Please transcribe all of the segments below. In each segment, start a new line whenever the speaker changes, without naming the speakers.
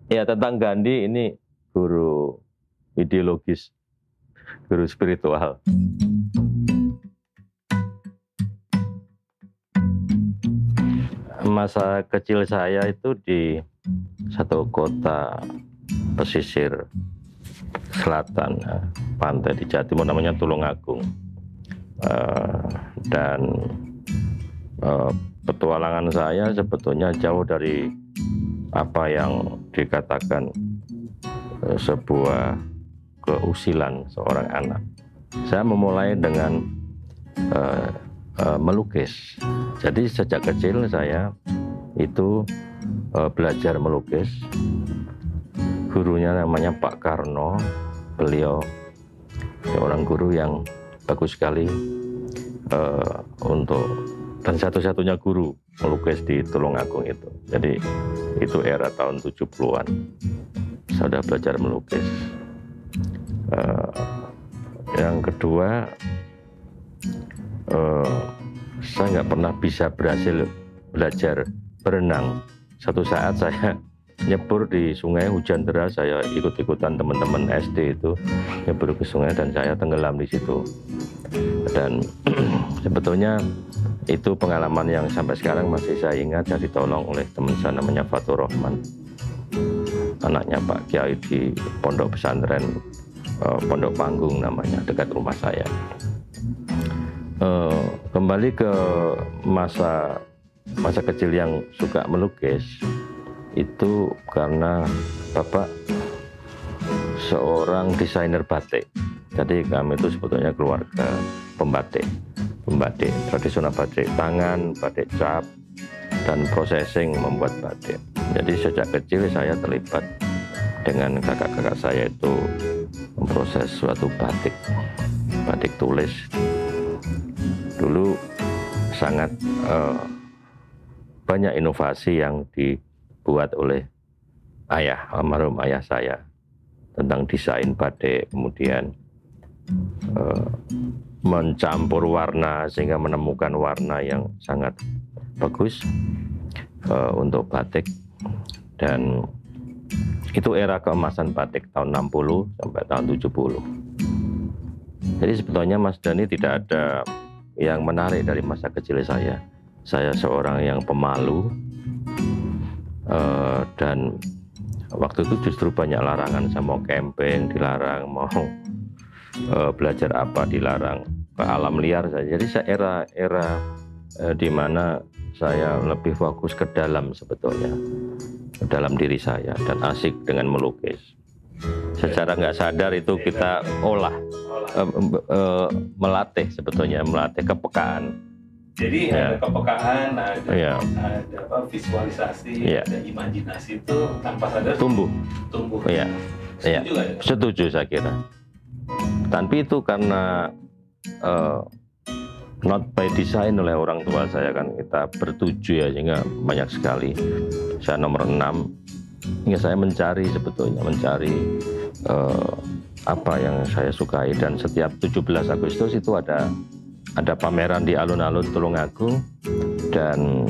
Ya, tentang Gandhi ini guru ideologis, guru spiritual. Masa kecil saya itu di satu kota pesisir selatan pantai di Jawa Timur, namanya Tulungagung. Dan petualangan saya sebetulnya jauh dari apa yang dikatakan sebuah keusilan seorang anak. Saya memulai dengan melukis. Jadi sejak kecil saya itu belajar melukis. Gurunya namanya Pak Karno. Beliau seorang guru yang bagus sekali dan satu-satunya guru melukis di Tulungagung itu. Jadi itu era tahun 70-an. Saya sudah belajar melukis. Yang kedua, saya nggak pernah bisa berhasil belajar berenang. Satu saat saya nyebur di sungai, hujan deras, saya ikut-ikutan teman-teman SD itu nyebur ke sungai dan saya tenggelam di situ. Dan sebetulnya itu pengalaman yang sampai sekarang masih saya ingat. Saya ditolong oleh teman saya namanya Fatur Rahman, anaknya Pak Kiai di pondok pesantren Pondok Panggung namanya, dekat rumah saya. Kembali ke masa kecil yang suka melukis itu karena bapak seorang desainer batik. Jadi kami itu sebetulnya keluarga pembatik tradisional, batik tangan, batik cap, dan processing membuat batik. Jadi sejak kecil saya terlibat dengan kakak-kakak saya itu memproses suatu batik tulis. Dulu sangat banyak inovasi yang dibuat oleh almarhum ayah saya tentang desain batik, kemudian mencampur warna sehingga menemukan warna yang sangat bagus untuk batik. Dan itu era keemasan batik tahun 60 sampai tahun 70. Jadi sebetulnya Mas Dhani tidak ada yang menarik dari masa kecil saya. Saya seorang yang pemalu, dan waktu itu justru banyak larangan. Saya mau camping dilarang, mau belajar apa dilarang, ke alam liar saja. Jadi saya era di mana saya lebih fokus ke dalam sebetulnya, ke dalam diri saya, dan asik dengan melukis. Secara nggak sadar itu kita melatih sebetulnya, melatih kepekaan.
Jadi ada kepekaan, ada visualisasi, ada imajinasi, itu tanpa sadar tumbuh.
Ya, setuju saya kira. Tapi itu karena not by design oleh orang tua saya, kan kita bertujuh ya, sehingga banyak sekali. Saya nomor 6, hingga saya mencari apa yang saya sukai. Dan setiap 17 Agustus itu ada pameran di alun-alun Tulungagung, dan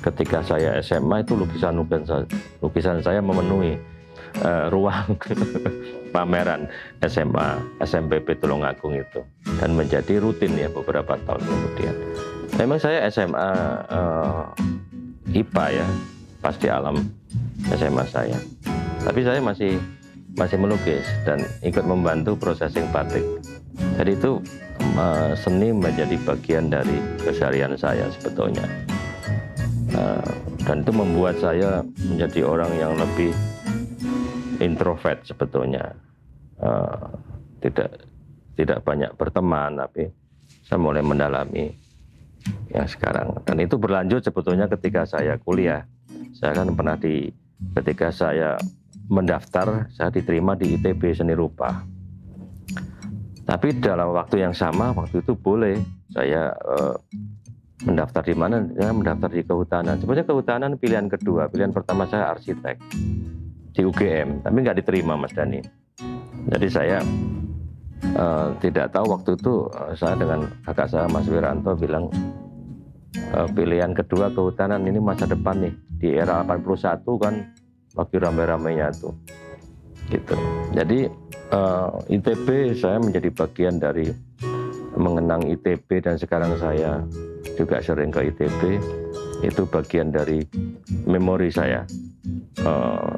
ketika saya SMA itu lukisan saya memenuhi ruang pameran SMA SMPP Tulungagung itu, dan menjadi rutin ya beberapa tahun kemudian. Memang saya SMA IPA ya, pasti alam SMA saya, tapi saya masih melukis dan ikut membantu processing batik. Jadi itu seni menjadi bagian dari keseharian saya sebetulnya, dan itu membuat saya menjadi orang yang lebih introvert sebetulnya. Tidak banyak berteman, tapi saya mulai mendalami yang sekarang. Dan itu berlanjut sebetulnya ketika saya kuliah. Saya kan pernah ketika saya mendaftar, saya diterima di ITB Seni Rupa. Tapi dalam waktu yang sama, waktu itu boleh saya mendaftar di mana? Ya, mendaftar di kehutanan. Sebenarnya kehutanan pilihan kedua. Pilihan pertama saya arsitek di UGM, tapi nggak diterima Mas Dhani. Jadi saya tidak tahu waktu itu, saya dengan kakak saya Mas Wiranto bilang, pilihan kedua kehutanan ini masa depan nih. Di era 81 kan lagi rame-ramenya tuh, gitu. Jadi ITB saya menjadi bagian dari mengenang ITB, dan sekarang saya juga sering ke ITB. Itu bagian dari memori saya,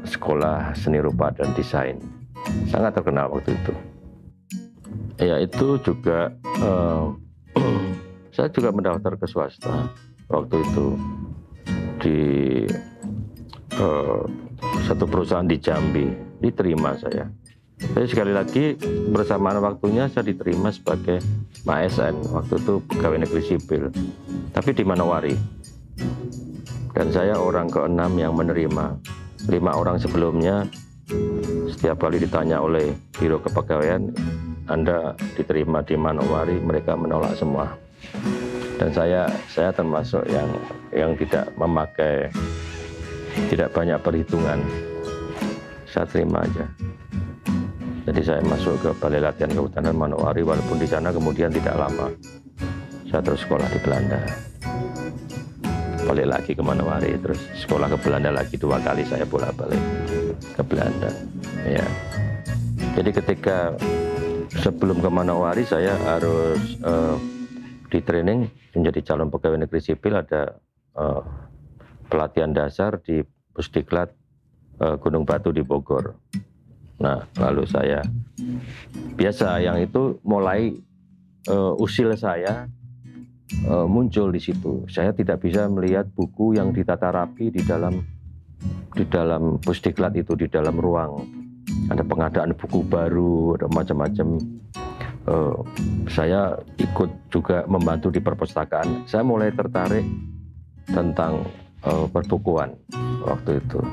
sekolah seni rupa dan desain, sangat terkenal waktu itu. Ya itu juga saya juga mendaftar ke swasta waktu itu di satu perusahaan di Jambi, diterima saya. Tapi sekali lagi bersamaan waktunya saya diterima sebagai ASN, waktu itu pegawai negeri sipil, tapi di Manowari. Dan saya orang ke-6 yang menerima. 5 orang sebelumnya setiap kali ditanya oleh Biro Kepegawaian, Anda diterima di Manowari, mereka menolak semua. Dan saya termasuk yang tidak memakai, tidak banyak perhitungan, saya terima aja. Jadi saya masuk ke Balai Latihan Kehutanan Manowari, walaupun di sana kemudian tidak lama saya terus sekolah di Belanda, balik lagi ke Manowari, terus sekolah ke Belanda lagi, 2 kali saya bolak-balik ke Belanda. Ya. Jadi ketika sebelum ke Manowari saya harus di training menjadi calon pegawai negeri sipil, ada pelatihan dasar di Pusdiklat Gunung Batu di Bogor. Nah, lalu saya biasa yang itu mulai usil saya muncul di situ. Saya tidak bisa melihat buku yang ditata rapi di dalam Pusdiklat itu, di dalam ruang. Ada pengadaan buku baru, ada macam-macam. Saya ikut juga membantu di perpustakaan. Saya mulai tertarik tentang perbukuan waktu itu.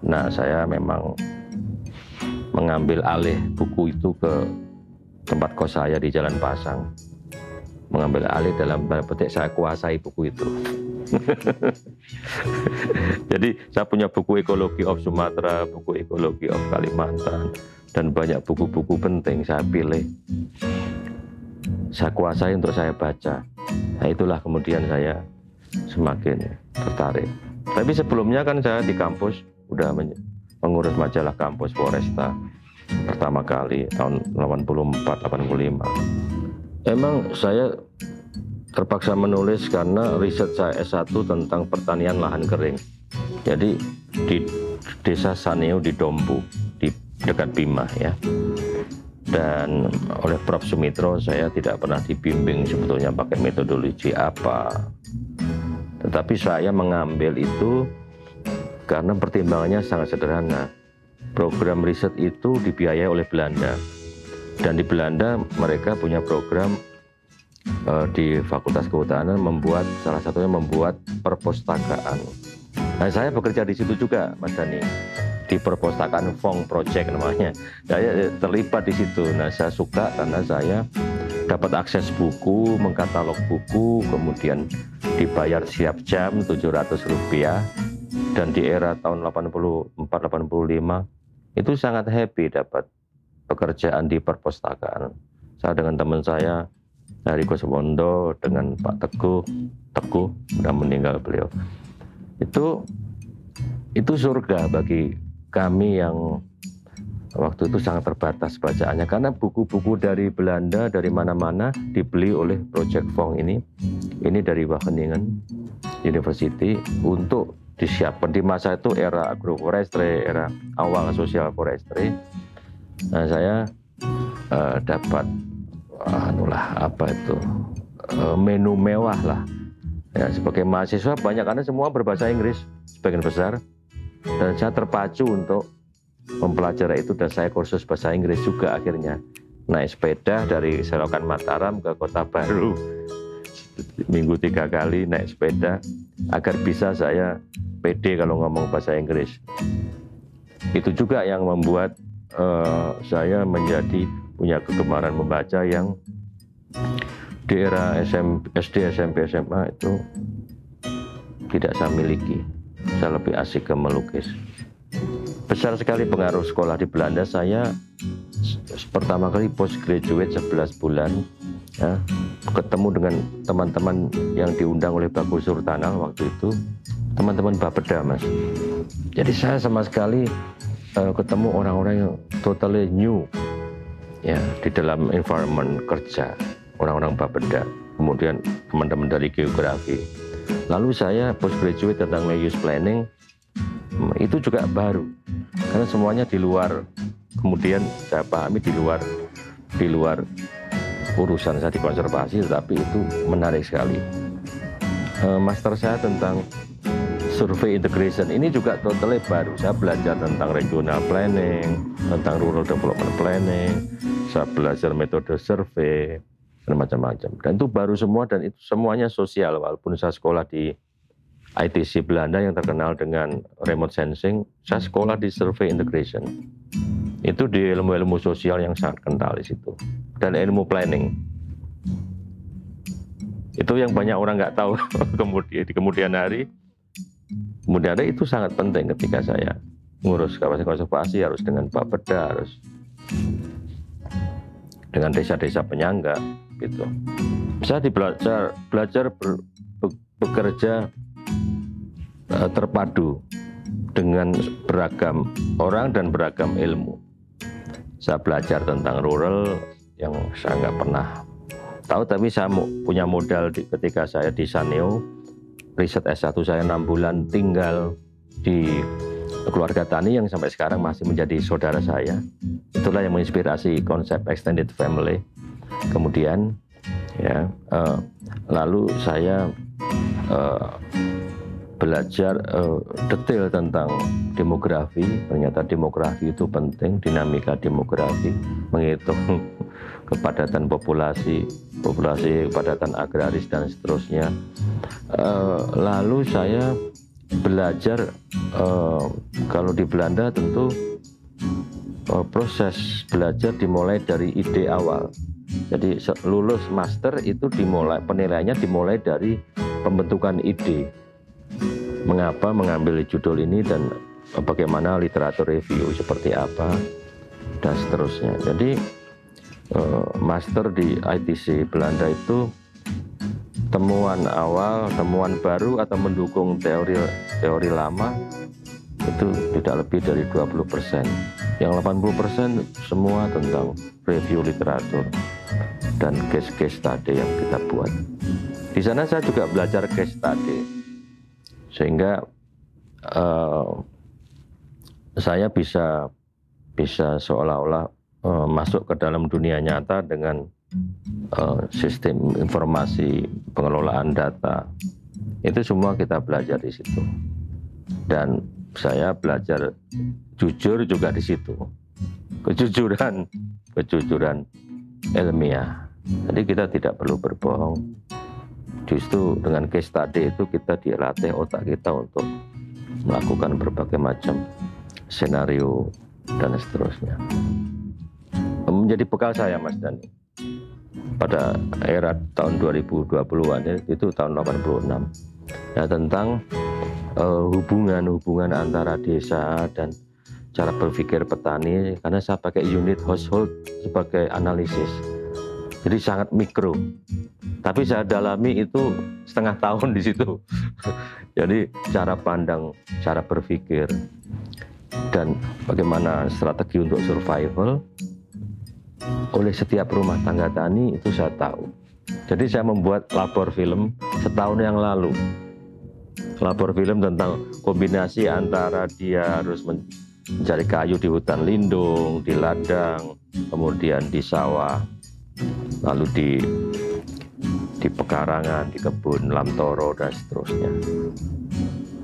Nah, saya memang mengambil alih buku itu ke tempat kos saya di Jalan Pasang. Mengambil alih dalam tanda petik, saya kuasai buku itu. Jadi saya punya buku Ekologi of Sumatera, buku Ekologi of Kalimantan, dan banyak buku-buku penting saya pilih, saya kuasai untuk saya baca. Nah, itulah kemudian saya semakin tertarik. Tapi sebelumnya kan saya di kampus udah mengurus majalah Kampus Foresta pertama kali tahun 84-85. Emang saya terpaksa menulis karena riset saya S1 tentang pertanian lahan kering. Jadi di Desa Saneo di Dompu, di dekat Bima ya. Dan oleh Prof. Sumitro saya tidak pernah dibimbing sebetulnya pakai metodologi apa. Tetapi saya mengambil itu karena pertimbangannya sangat sederhana. Program riset itu dibiayai oleh Belanda. Dan di Belanda mereka punya program di Fakultas Kehutanan salah satunya membuat perpustakaan. Nah, saya bekerja di situ juga, Mas Dani, di perpustakaan Fong Project namanya. Saya terlibat di situ. Nah, saya suka karena saya dapat akses buku, mengkatalog buku, kemudian dibayar setiap jam Rp700. Dan di era tahun 84-85 itu sangat happy dapat pekerjaan di perpustakaan. Saya dengan teman saya dari Kuswondo, dengan Pak Teguh sudah meninggal beliau. Itu surga bagi kami yang waktu itu sangat terbatas bacaannya, karena buku-buku dari Belanda dari mana-mana dibeli oleh Project Fong ini dari Wageningen University untuk disiapkan di masa itu, era agroforestry, era awal social forestry. Nah, saya dapat menu mewah lah ya, sebagai mahasiswa banyak karena semua berbahasa Inggris sebagian besar, dan saya terpacu untuk mempelajari itu, dan saya kursus bahasa Inggris juga akhirnya. Naik sepeda dari Selokan Mataram ke Kota Baru, minggu 3 kali naik sepeda agar bisa saya pede kalau ngomong bahasa Inggris. Itu juga yang membuat saya punya kegemaran membaca yang di era SD, SMP, SMA itu tidak saya miliki. Saya lebih asik ke melukis. Besar sekali pengaruh sekolah di Belanda. Saya pertama kali postgraduate 11 bulan ya, ketemu dengan teman-teman yang diundang oleh Bagus Surtanal waktu itu. teman-teman Bapeda, Mas. Jadi saya sama sekali ketemu orang-orang yang totally new ya di dalam environment kerja, orang-orang Bapeda, kemudian teman-teman dari geografi. Lalu saya postgraduate tentang land use planning, itu juga baru karena semuanya di luar, kemudian saya pahami di luar urusan saya di konservasi, tetapi itu menarik sekali. Master saya tentang survey integration ini juga totally baru. Saya belajar tentang regional planning, tentang rural development planning, saya belajar metode survei dan macam-macam. Dan itu baru semua, dan itu semuanya sosial. Walaupun saya sekolah di ITC Belanda yang terkenal dengan remote sensing, saya sekolah di survey integration. Itu di ilmu-ilmu sosial yang sangat kental di situ, dan ilmu planning. Itu yang banyak orang nggak tahu di kemudian hari. Kemudian itu sangat penting ketika saya ngurus kawasan konservasi, harus dengan Bapeda, harus dengan desa-desa penyangga gitu. Saya belajar bekerja terpadu dengan beragam orang dan beragam ilmu. Saya belajar tentang rural yang saya nggak pernah tahu, tapi saya punya modal ketika saya di Saneo. Riset S1 saya 6 bulan tinggal di keluarga tani yang sampai sekarang masih menjadi saudara saya. Itulah yang menginspirasi konsep extended family. Kemudian ya, lalu saya belajar detail tentang demografi. Ternyata demografi itu penting, dinamika demografi, menghitung kepadatan populasi, kepadatan agraris dan seterusnya. Lalu saya belajar kalau di Belanda tentu proses belajar dimulai dari ide awal. Jadi lulus master itu penilaiannya dimulai dari pembentukan ide. Mengapa mengambil judul ini dan bagaimana literatur review seperti apa dan seterusnya. Jadi master di ITC Belanda itu temuan awal, temuan baru atau mendukung teori lama itu tidak lebih dari 20%. Yang 80% semua tentang review literatur dan case study yang kita buat. Di sana saya juga belajar case study, sehingga saya bisa seolah-olah masuk ke dalam dunia nyata dengan sistem informasi, pengelolaan data. Itu semua kita belajar di situ. Dan saya belajar jujur juga di situ. Kejujuran ilmiah. Jadi kita tidak perlu berbohong. Justru dengan case study itu kita dilatih otak kita untuk melakukan berbagai macam skenario dan seterusnya. Menjadi bekal saya, Mas Dhani, pada era tahun 2020-an, itu tahun 86, ya, tentang hubungan antara desa dan cara berpikir petani, karena saya pakai unit household sebagai analisis, jadi sangat mikro, tapi saya dalami itu setengah tahun di situ. Jadi cara pandang, cara berpikir, dan bagaimana strategi untuk survival oleh setiap rumah tangga tani itu saya tahu. Jadi saya membuat labor film setahun yang lalu. Labor film tentang kombinasi antara dia harus mencari kayu di hutan lindung, di ladang, kemudian di sawah, lalu di pekarangan, di kebun lamtoro dan seterusnya.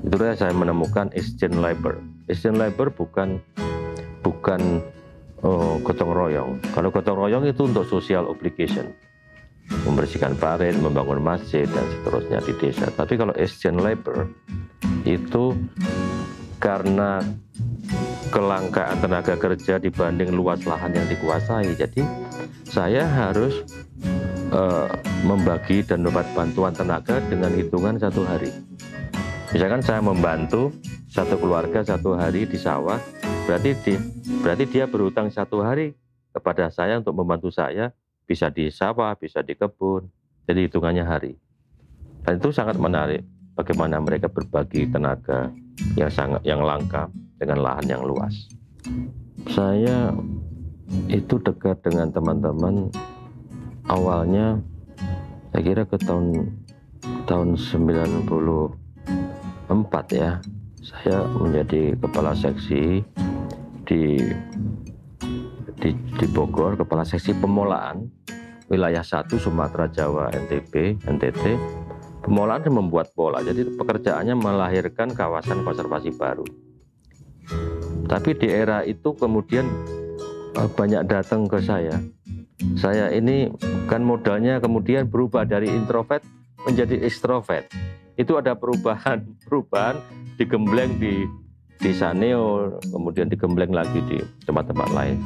Itulah saya menemukan exchange labor. Exchange labor bukan gotong royong. Kalau gotong royong itu untuk social obligation, membersihkan parit, membangun masjid dan seterusnya di desa. Tapi kalau exchange labor itu karena kelangkaan tenaga kerja dibanding luas lahan yang dikuasai. Jadi saya harus membagi dan mendapat bantuan tenaga dengan hitungan 1 hari. Misalkan saya membantu satu keluarga 1 hari di sawah, berarti dia berhutang 1 hari kepada saya untuk membantu saya, bisa di sawah, bisa di kebun, jadi hitungannya hari. Dan itu sangat menarik. bagaimana mereka berbagi tenaga yang langka dengan lahan yang luas. Saya itu dekat dengan teman-teman awalnya, saya kira ke tahun 94 ya. Saya menjadi kepala seksi di Bogor, kepala seksi pemolaan wilayah 1 Sumatera, Jawa, NTT. Pemolaan membuat pola, jadi pekerjaannya melahirkan kawasan konservasi baru. Tapi di era itu kemudian banyak datang ke saya. Saya ini kan modalnya kemudian berubah dari introvert menjadi ekstrovert. Itu ada perubahan digembleng di Saneo, kemudian digembleng lagi di tempat-tempat lain.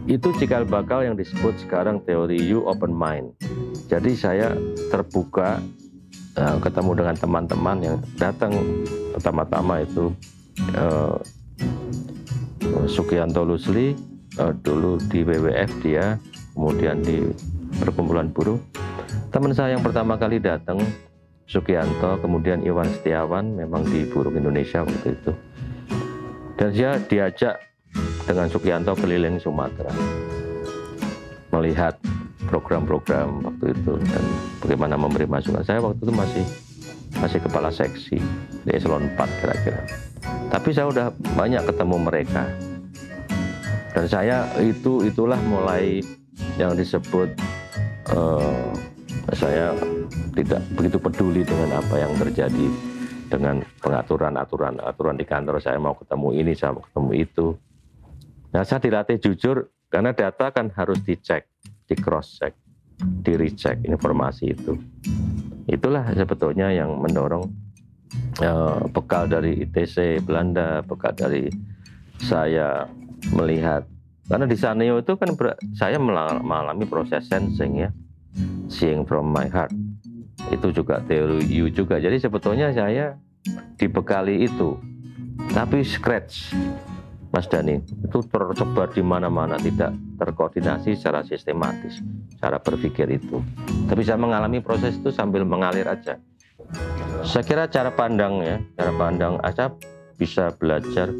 Itu cikal bakal yang disebut sekarang teori you open mind. Jadi saya terbuka, ketemu dengan teman-teman yang datang. Pertama-tama itu Sugianto Lusli, dulu di WWF dia, kemudian di perkumpulan buruh. Teman saya yang pertama kali datang Sugianto, kemudian Iwan Setiawan, memang di Buruh Indonesia waktu itu. Dan dia diajak dengan Sugianto keliling Sumatera, melihat program-program waktu itu dan bagaimana memberi masukan. Saya waktu itu masih kepala seksi di eselon 4 kira-kira. Tapi saya udah banyak ketemu mereka. Dan saya itulah mulai yang disebut saya tidak begitu peduli dengan apa yang terjadi dengan aturan di kantor. Saya mau ketemu ini, saya mau ketemu itu. Nah, saya dilatih jujur karena data kan harus dicek, di cross check, di recheck informasi itu. Itulah sebetulnya yang mendorong bekal dari ITC Belanda, bekal dari saya melihat. Karena di Saneo itu kan saya mengalami proses sensing ya, seeing from my heart. Itu juga teori you juga. Jadi sebetulnya saya dibekali itu, tapi scratch, Mas Dhani, itu tersebar di mana-mana, tidak terkoordinasi secara sistematis, cara berpikir itu. Tapi saya mengalami proses itu sambil mengalir aja. Saya kira cara pandang saya bisa belajar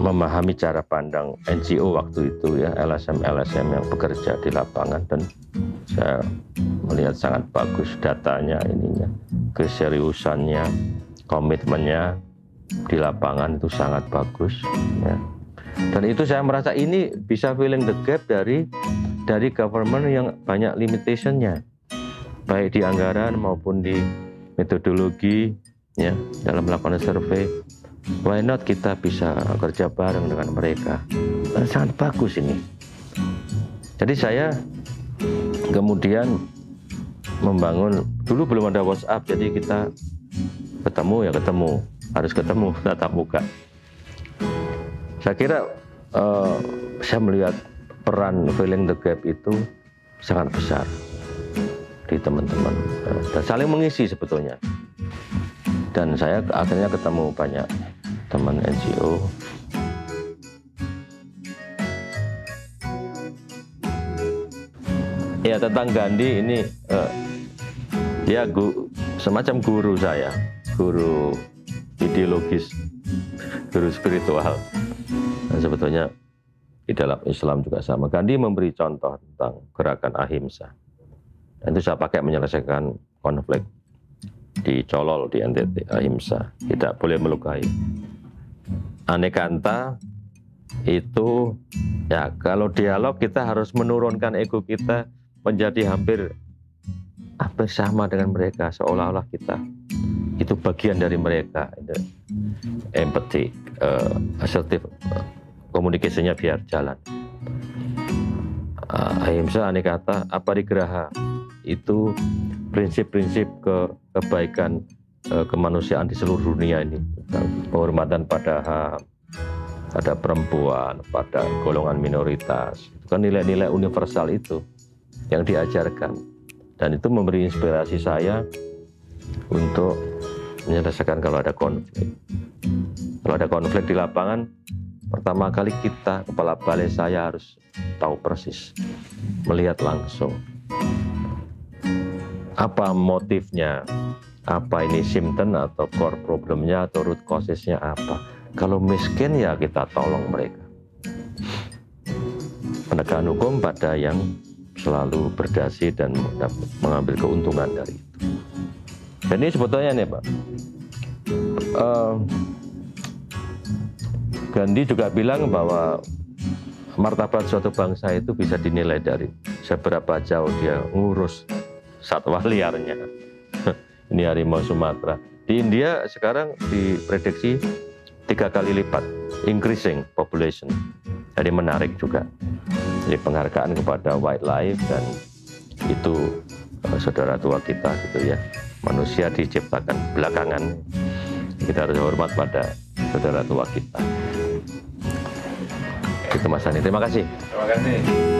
memahami cara pandang NGO waktu itu ya, LSM yang bekerja di lapangan, dan saya melihat sangat bagus datanya, ininya, keseriusannya, komitmennya di lapangan itu sangat bagus ya. Dan itu saya merasa ini bisa filling the gap dari government yang banyak limitationnya, baik di anggaran maupun di metodologi ya, dalam melakukan survei. Why not kita bisa kerja bareng dengan mereka? Sangat bagus ini. Jadi saya kemudian membangun, dulu belum ada WhatsApp, jadi kita harus ketemu tatap muka. Saya kira saya melihat peran filling the gap itu sangat besar di teman-teman, dan saling mengisi sebetulnya. Dan saya akhirnya ketemu banyak teman NGO. Ya, tentang Gandhi ini dia semacam guru saya, guru ideologis, guru spiritual. Dan sebetulnya di dalam Islam juga sama. Gandhi memberi contoh tentang gerakan ahimsa. Dan itu saya pakai menyelesaikan konflik di Colol, di NTT. Ahimsa, tidak boleh melukai. Anekanta itu ya, kalau dialog kita harus menurunkan ego kita menjadi hampir sama dengan mereka, seolah-olah kita itu bagian dari mereka. Empathy, assertive komunikasinya biar jalan. Ahimsa, anekata, aparigraha, itu prinsip-prinsip kebaikan kemanusiaan di seluruh dunia ini. Penghormatan pada HAM, pada perempuan, pada golongan minoritas. Itu kan nilai-nilai universal itu yang diajarkan. Dan itu memberi inspirasi saya untuk menyelesaikan kalau ada konflik. Kalau ada konflik di lapangan, pertama kali kita, kepala balai saya harus tahu persis, melihat langsung. apa motifnya, apa ini symptom atau core problemnya atau root causesnya apa. Kalau miskin ya kita tolong mereka. Penegakan hukum pada yang selalu berdasi dan mengambil keuntungan dari itu. Dan ini sebetulnya nih Pak, Gandhi juga bilang bahwa martabat suatu bangsa itu bisa dinilai dari seberapa jauh dia ngurus satwa liarnya. Ini harimau Sumatera. Di India sekarang diprediksi 3 kali lipat, increasing population. Jadi menarik juga. Jadi penghargaan kepada wildlife, dan itu saudara tua kita gitu ya. Manusia diciptakan belakangan. Kita harus hormat pada saudara tua kita. Itu Mas Ani, terima kasih.
Terima kasih.